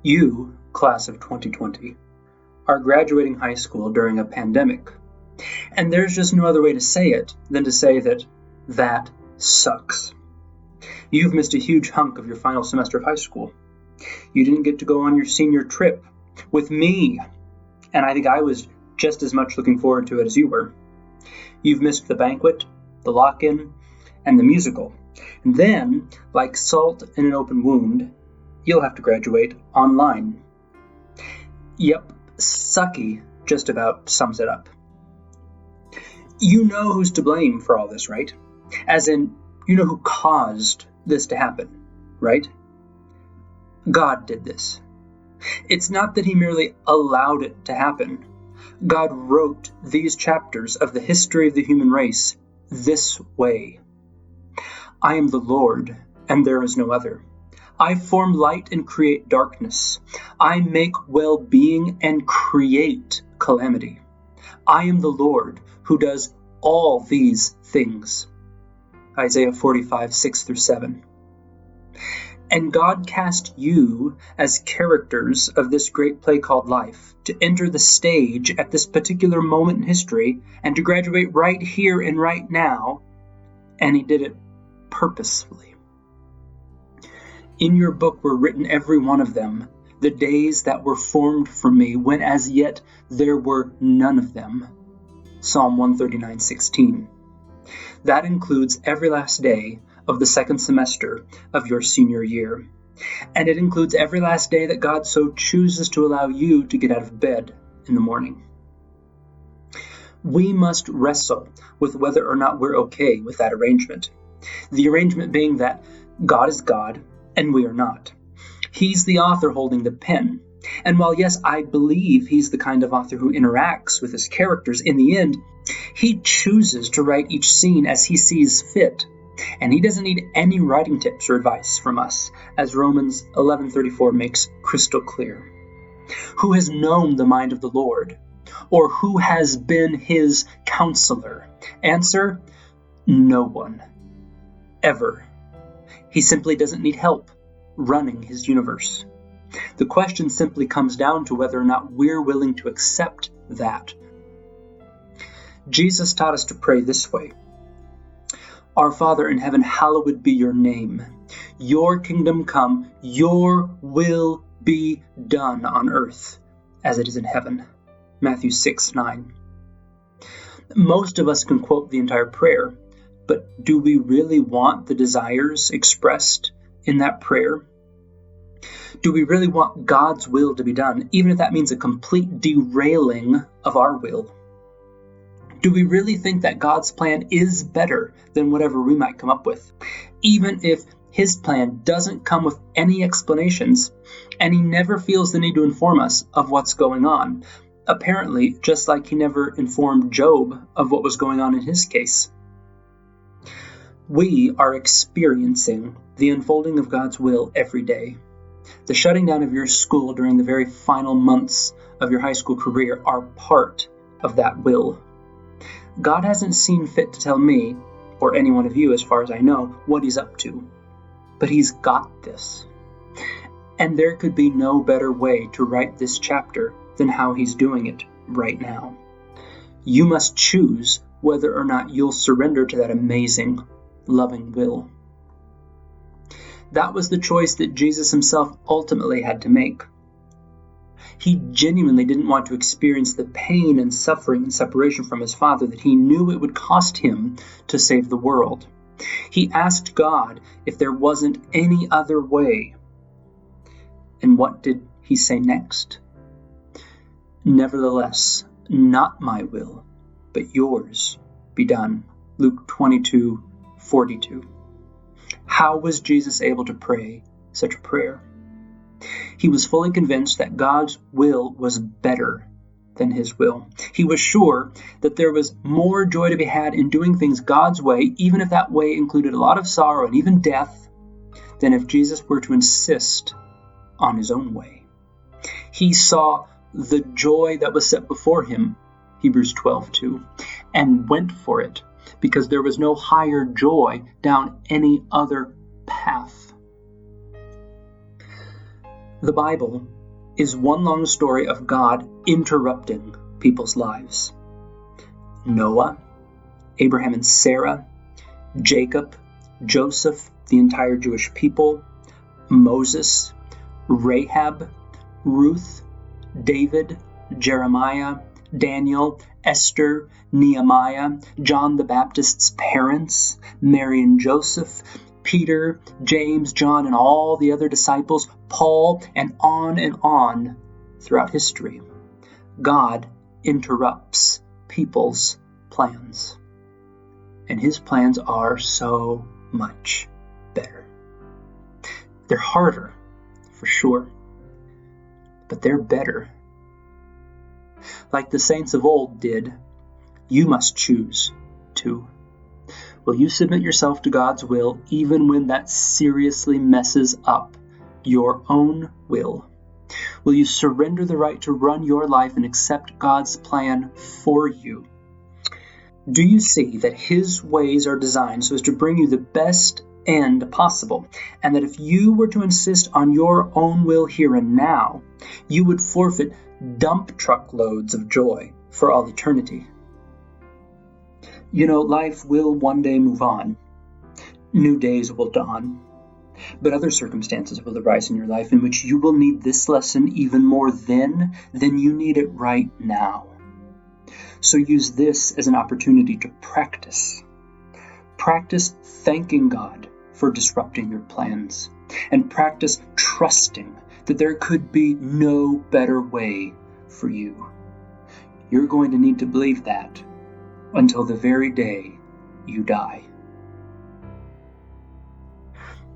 You, class of 2020, are graduating high school during a pandemic. And there's just no other way to say it than to say that sucks. You've missed a huge hunk of your final semester of high school. You didn't get to go on your senior trip with me, and I think I was just as much looking forward to it as you were. You've missed the banquet, the lock-in, and the musical. And then, like salt in an open wound, you'll have to graduate online. Yep, sucky just about sums it up. You know who's to blame for all this, right? As in, you know who caused this to happen, right? God did this. It's not that he merely allowed it to happen. God wrote these chapters of the history of the human race this way. I am the Lord, and there is no other. I form light and create darkness. I make well-being and create calamity. I am the Lord who does all these things. Isaiah 45, 6-7. And God cast you as characters of this great play called life to enter the stage at this particular moment in history and to graduate right here and right now, and he did it purposefully. In your book were written every one of them, the days that were formed for me, when as yet there were none of them. Psalm 139:16. That includes every last day of the second semester of your senior year. And it includes every last day that God so chooses to allow you to get out of bed in the morning. We must wrestle with whether or not we're okay with that arrangement. The arrangement being that God is God and we are not. He's the author holding the pen. And while, yes, I believe he's the kind of author who interacts with his characters, in the end, he chooses to write each scene as he sees fit. And he doesn't need any writing tips or advice from us, as Romans 11:34 makes crystal clear. Who has known the mind of the Lord? Or who has been his counselor? Answer, no one. Ever. He simply doesn't need help running his universe. The question simply comes down to whether or not we're willing to accept that. Jesus taught us to pray this way. Our Father in heaven, hallowed be your name. Your kingdom come, your will be done on earth as it is in heaven. Matthew 6:9. Most of us can quote the entire prayer, but do we really want the desires expressed in that prayer? Do we really want God's will to be done, even if that means a complete derailing of our will? Do we really think that God's plan is better than whatever we might come up with? Even if his plan doesn't come with any explanations, and he never feels the need to inform us of what's going on. Apparently, just like he never informed Job of what was going on in his case. We are experiencing the unfolding of God's will every day. The shutting down of your school during the very final months of your high school career are part of that will. God hasn't seen fit to tell me, or any one of you as far as I know, what he's up to. But he's got this. And there could be no better way to write this chapter than how he's doing it right now. You must choose whether or not you'll surrender to that amazing, loving will. That was the choice that Jesus himself ultimately had to make. He genuinely didn't want to experience the pain and suffering and separation from his Father that he knew it would cost him to save the world. He asked God if there wasn't any other way. And what did he say next? Nevertheless, not my will, but yours be done. Luke 22:42. How was Jesus able to pray such a prayer? He was fully convinced that God's will was better than his will. He was sure that there was more joy to be had in doing things God's way, even if that way included a lot of sorrow and even death, than if Jesus were to insist on his own way. He saw the joy that was set before him, Hebrews 12:2, and went for it, because there was no higher joy down any other path. The Bible is one long story of God interrupting people's lives. Noah, Abraham and Sarah, Jacob, Joseph, the entire Jewish people, Moses, Rahab, Ruth, David, Jeremiah, Daniel, Esther, Nehemiah, John the Baptist's parents, Mary and Joseph, Peter, James, John, and all the other disciples, Paul, and on throughout history. God interrupts people's plans. And his plans are so much better. They're harder, for sure, but they're better. Like the saints of old did, you must choose to. Will you submit yourself to God's will even when that seriously messes up your own will? Will you surrender the right to run your life and accept God's plan for you? Do you see that his ways are designed so as to bring you the best end possible, and that if you were to insist on your own will here and now, you would forfeit dump truck loads of joy for all eternity? You know, life will one day move on. New days will dawn. But other circumstances will arise in your life in which you will need this lesson even more then than you need it right now. So use this as an opportunity to practice. Practice thanking God for disrupting your plans, and practice trusting that there could be no better way for you. You're going to need to believe that until the very day you die.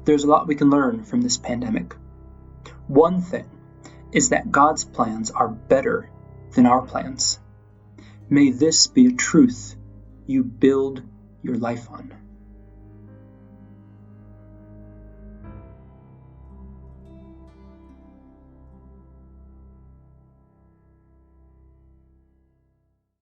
There's a lot we can learn from this pandemic. One thing is that God's plans are better than our plans. May this be a truth you build your life on.